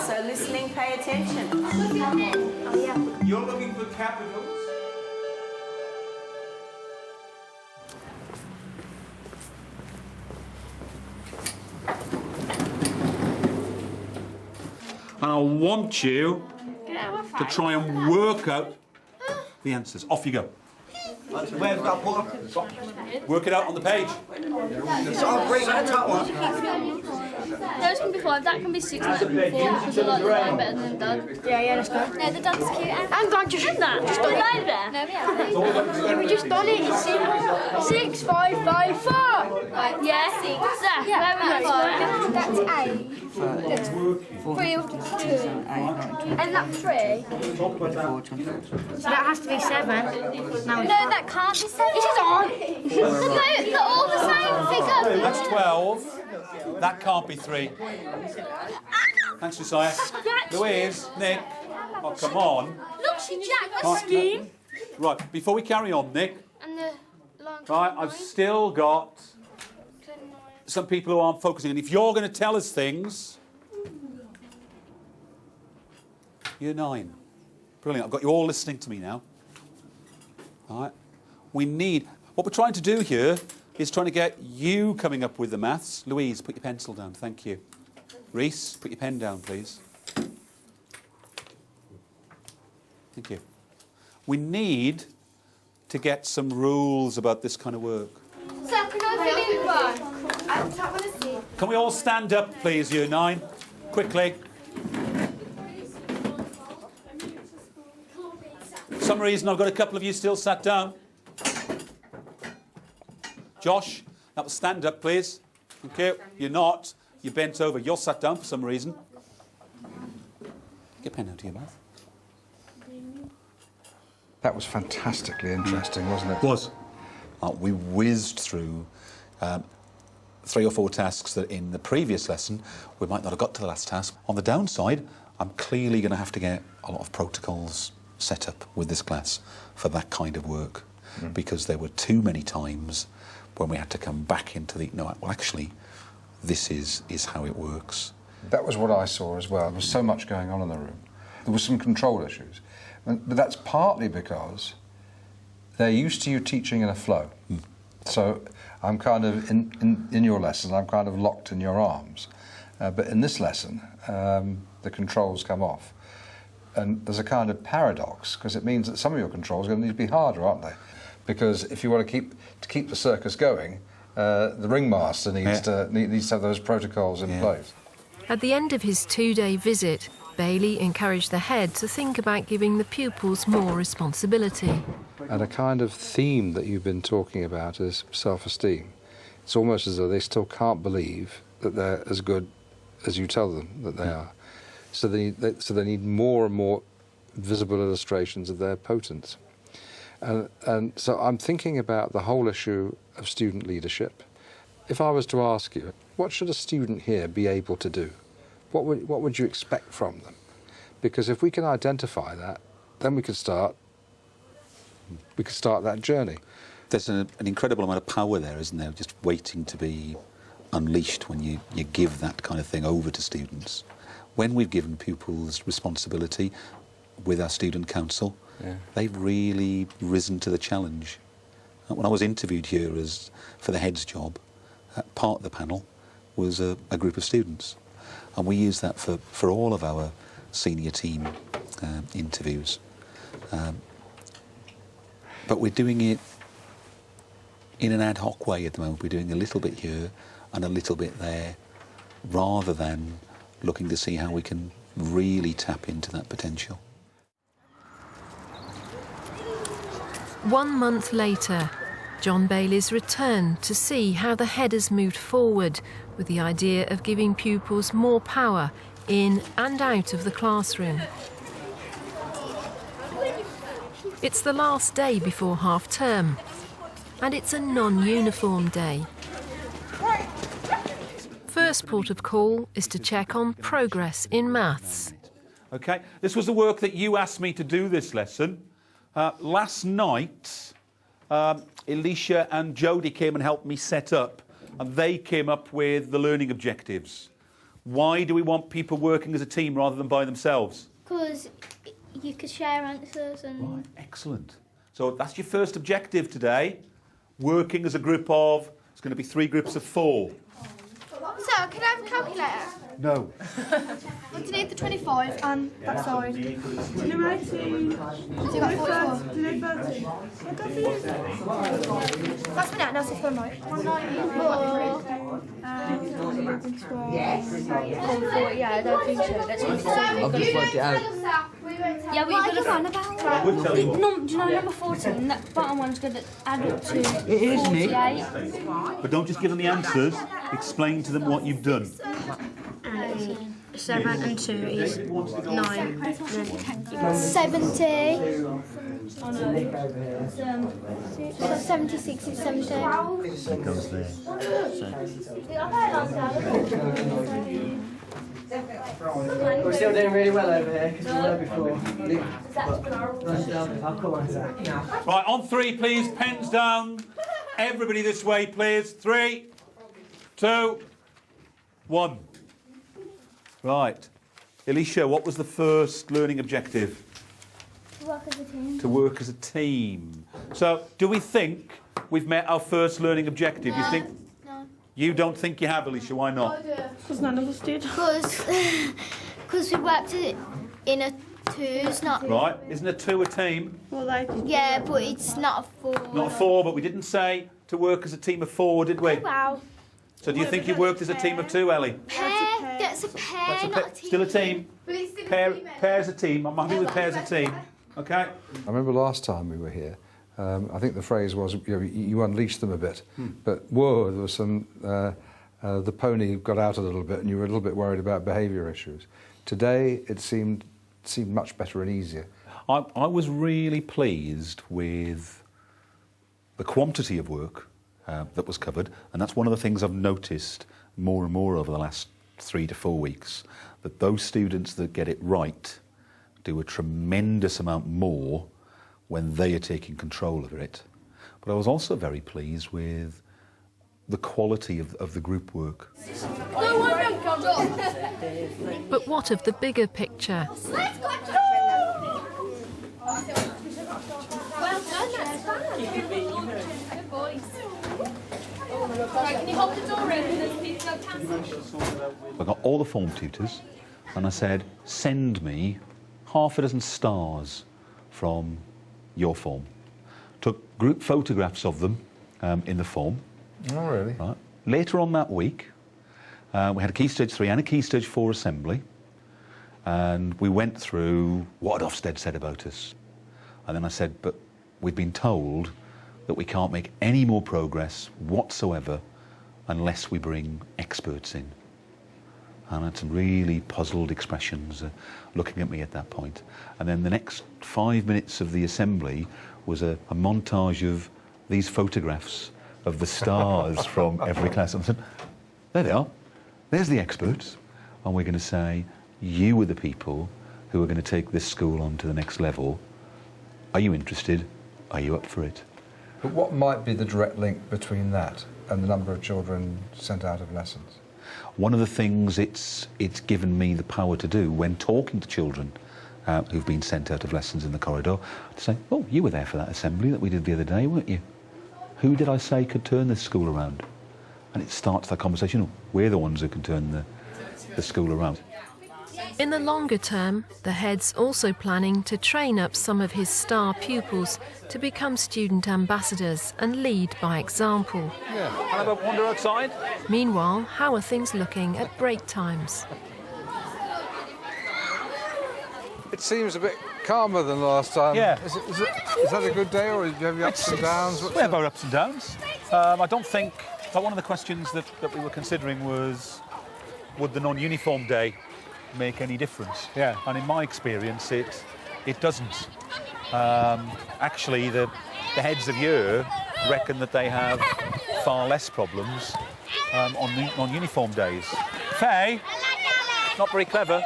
So listening, pay attention. You're looking for capitals? And I want you to try and work out the answers. Off you go. Where's that put? Work it out on the page. So I'll break that top one. Those can be 5, that can be 6, that can be 4, because I like the line better than Dad. Yeah, let's go. No, the Dad's cute. And God, just that. Just the line there. No, we haven't. yeah, we just done it. It's simple. 6, 5, 5, 4. Yeah, 6. There, That's 8. That's 3 of 2. And that 3. So that has to be 7. No, that can't be 7. This is on. No, they're all the same figure. That's 12. That can't be 3. Thanks, Josiah. Louise, Nick. Oh, come on. Look, she jacked the scheme. Right, before we carry on, Nick. And the line. Right, I've still got some people who aren't focusing. And if you're going to tell us things, Year 9. Brilliant. I've got you all listening to me now. All right. What we're trying to do here is trying to get you coming up with the maths. Louise, put your pencil down. Thank you. Reese, put your pen down, please. Thank you. We need to get some rules about this kind of work. So, can I fill in one? I want to see. Can we all stand up, please, Year 9? Quickly. For some reason, I've got a couple of you still sat down. Josh, that was stand up, please. Thank you. You're not. You're bent over. You're sat down for some reason. Get a pen out of your mouth. That was fantastically interesting, wasn't it? Was. We whizzed through 3 or 4 tasks that in the previous lesson we might not have got to the last task. On the downside, I'm clearly going to have to get a lot of protocols set up with this class for that kind of work, because there were too many times when we had to come back into the, no, well, actually, this is how it works. That was what I saw as well. There was so much going on in the room. There were some control issues. But that's partly because they're used to you teaching in a flow. So I'm kind of, in your lesson, I'm kind of locked in your arms. But in this lesson, the controls come off. And there's a kind of paradox, because it means that some of your controls are going to need to be harder, aren't they? Because if you want to keep the circus going, the ringmaster needs to have those protocols in place. At the end of his 2-day visit, Bayley encouraged the head to think about giving the pupils more responsibility. And a kind of theme that you've been talking about is self-esteem. It's almost as though they still can't believe that they're as good as you tell them that they are. So they need more and more visible illustrations of their potence. And so I'm thinking about the whole issue of student leadership. If I was to ask you, what should a student here be able to do? What would you expect from them? Because if we can identify that, then we could start that journey. There's an incredible amount of power there, isn't there, just waiting to be unleashed when you give that kind of thing over to students. When we've given pupils responsibility with our student council, they've really risen to the challenge. When I was interviewed here for the head's job, part of the panel was a group of students. And we use that for all of our senior team interviews. But we're doing it in an ad hoc way at the moment. We're doing a little bit here and a little bit there, rather than looking to see how we can really tap into that potential. 1 month later, John Bayley's returned to see how the head has moved forward with the idea of giving pupils more power in and out of the classroom. It's the last day before half-term, and it's a non-uniform day. First port of call is to check on progress in maths. OK, this was the work that you asked me to do this lesson. Last night, Alicia and Jodie came and helped me set up, and they came up with the learning objectives, Why do we want people working as a team rather than by themselves? Because you could share answers and... Right, excellent. So that's your first objective today. Working as a group of, it's going to be 3 groups of 4. So, can I have a calculator? No. What do you need the 25 on that side? So you got 44. That's me now, no, 6 for mine. 194. Yeah, I don't think so. Let's just I've just worked it out. Yeah, but you've got to about. Do you know number 14? That bottom one's going to add up to 48. But don't just give them the answers. Explain to them what you've done. 7 and 2 is 9. 70. Oh no. 76 is 70. It goes there. We're still doing really well over here because we were before. Right, on 3, please. Pens down. Everybody this way, please. 3, 2, 1. Right. Alicia, what was the first learning objective? To work as a team. To work as a team. So, do we think we've met our first learning objective? You think? No. You don't think you have, Alicia? Why not? Because none of us did. Because we worked in a twos, not... Right. Isn't a 2 a team? Well, they did. Yeah, but it's not a 4. Not a 4, but we didn't say to work as a team of 4, did we? Wow. So do you think you worked as a team of 2, Ellie? Pair. That's a pair, That's not a team. Still a team. Pairs a team. I'm happy with pairs a team. Okay? I remember last time we were here, I think the phrase was, you unleashed them a bit. But whoa, there was some, the pony got out a little bit and you were a little bit worried about behaviour issues. Today, it seemed much better and easier. I was really pleased with the quantity of work that was covered, and that's one of the things I've noticed more and more over the last 3 to 4 weeks, that those students that get it right do a tremendous amount more when they are taking control of it. But I was also very pleased with the quality of the group work. But what of the bigger picture? Well done, that's fine. Good boys. Right, can you hold the door open? I got all the form tutors and I said, send me half a dozen stars from your form. Took group photographs of them in the form. Oh, really? Right. Later on that week, we had a Key Stage 3 and a Key Stage 4 assembly, and we went through what Ofsted said about us. And then I said, but we've been told that we can't make any more progress whatsoever unless we bring experts in. And I had some really puzzled expressions looking at me at that point. And then the next 5 minutes of the assembly was a montage of these photographs of the stars from every class. And I said, there they are. There's the experts. And we're going to say, you are the people who are going to take this school on to the next level. Are you interested? Are you up for it? But what might be the direct link between that and the number of children sent out of lessons? One of the things it's given me the power to do when talking to children who've been sent out of lessons in the corridor, to say, oh, you were there for that assembly that we did the other day, weren't you? Who did I say could turn this school around? And it starts that conversation, oh, we're the ones who can turn the school around. In the longer term, the head's also planning to train up some of his star pupils to become student ambassadors and lead by example. Yeah. How about wander outside? Meanwhile, how are things looking at break times? It seems a bit calmer than last time. Yeah. Is that a good day, or do you have your ups and downs? We have our ups and downs. I don't think... But one of the questions that we were considering was, would the non-uniform day make any difference? Yeah. And in my experience, it doesn't. Actually, the heads of year reckon that they have far less problems on uniform days. Faye, not very clever.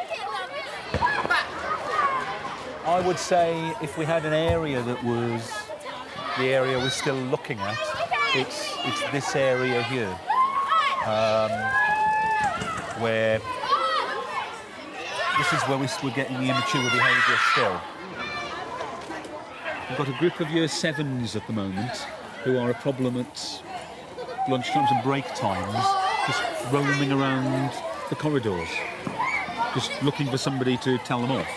I would say if we had an area that was the area we're still looking at, it's this area here, where this is where we're getting the immature behaviour still. We've got a group of year 7s at the moment who are a problem at lunchtimes and break times, just roaming around the corridors, just looking for somebody to tell them off.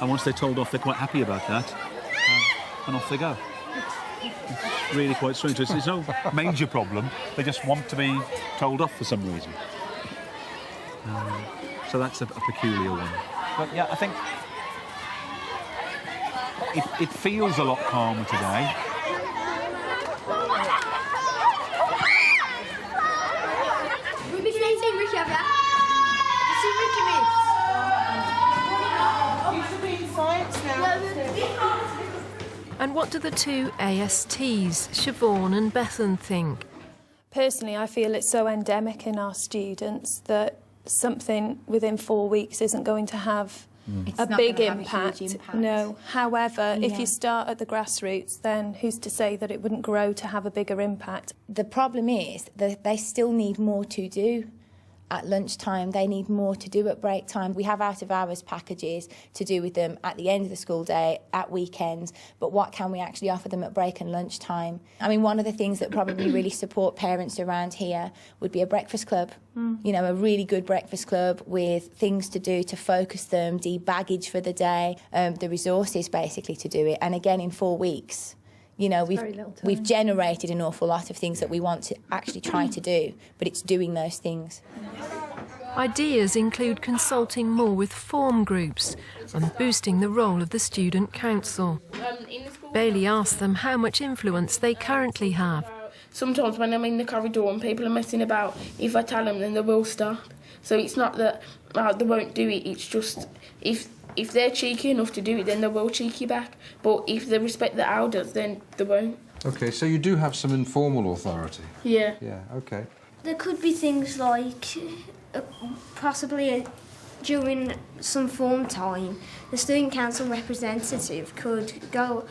And once they're told off, they're quite happy about that, and off they go. It's really quite strange. It's no major problem. They just want to be told off for some reason. So that's a peculiar one. But yeah, I think it feels a lot calmer today. And what do the two ASTs, Siobhan and Bethan, think? Personally, I feel it's so endemic in our students that something within 4 weeks isn't going to have a big impact. No. However, if you start at the grassroots, then who's to say that it wouldn't grow to have a bigger impact? The problem is that they still need more to do at lunchtime. They need more to do at break time. We have out-of-hours packages to do with them at the end of the school day, at weekends, but what can we actually offer them at break and lunchtime? I mean, one of the things that probably really support parents around here would be a breakfast club. You know, a really good breakfast club with things to do to focus them, de-baggage for the day, the resources basically to do it. And again, in 4 weeks, you know, we've generated an awful lot of things that we want to actually try to do, but it's doing those things. Ideas include consulting more with form groups and boosting the role of the student council. Bayley asked them how much influence they currently have. Sometimes when I'm in the corridor and people are messing about, if I tell them, then they will stop. So it's not that they won't do it, it's just if they're cheeky enough to do it, then they will cheeky back. But if they respect the elders, then they won't. OK, so you do have some informal authority? Yeah. Yeah, OK. There could be things like possibly during some form time, the student council representative could go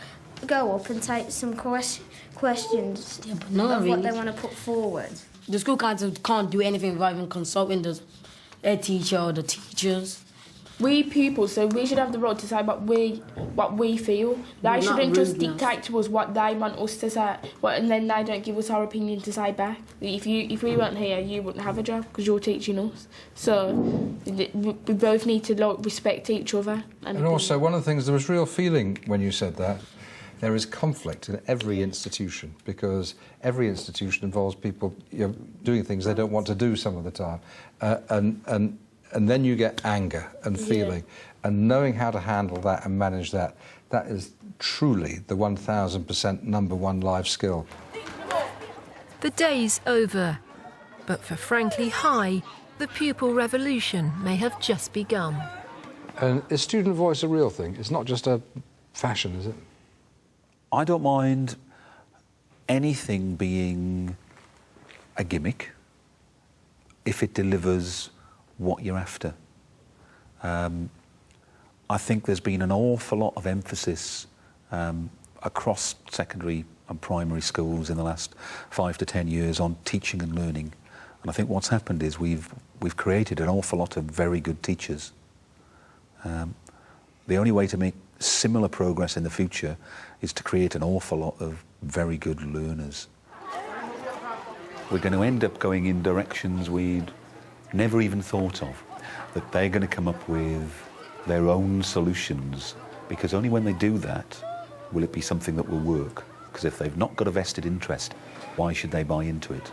up and take some questions of what they want to put forward. The school council can't do anything without even consulting their teacher or the teachers. We pupils, so we should have the right to say what we feel. They shouldn't just dictate to us what they want us to say, and then they don't give us our opinion to say back. If we weren't here, you wouldn't have a job because you're teaching us. So we both need to respect each other. And also, one of the things, there was real feeling when you said that. There is conflict in every institution because every institution involves people doing things they don't want to do some of the time, and then you get anger and feeling, and knowing how to handle that and manage that, that is truly the 1000% #1 life skill. The day's over, but for Frankly High, the pupil revolution may have just begun. And is student voice a real thing? It's not just a fashion, is it? I don't mind anything being a gimmick if it delivers what you're after. I think there's been an awful lot of emphasis across secondary and primary schools in the last 5 to 10 years on teaching and learning. And I think what's happened is we've created an awful lot of very good teachers. The only way to make similar progress in the future is to create an awful lot of very good learners. We're going to end up going in directions we'd never even thought of, that they're going to come up with their own solutions, because only when they do that will it be something that will work. Because if they've not got a vested interest, why should they buy into it?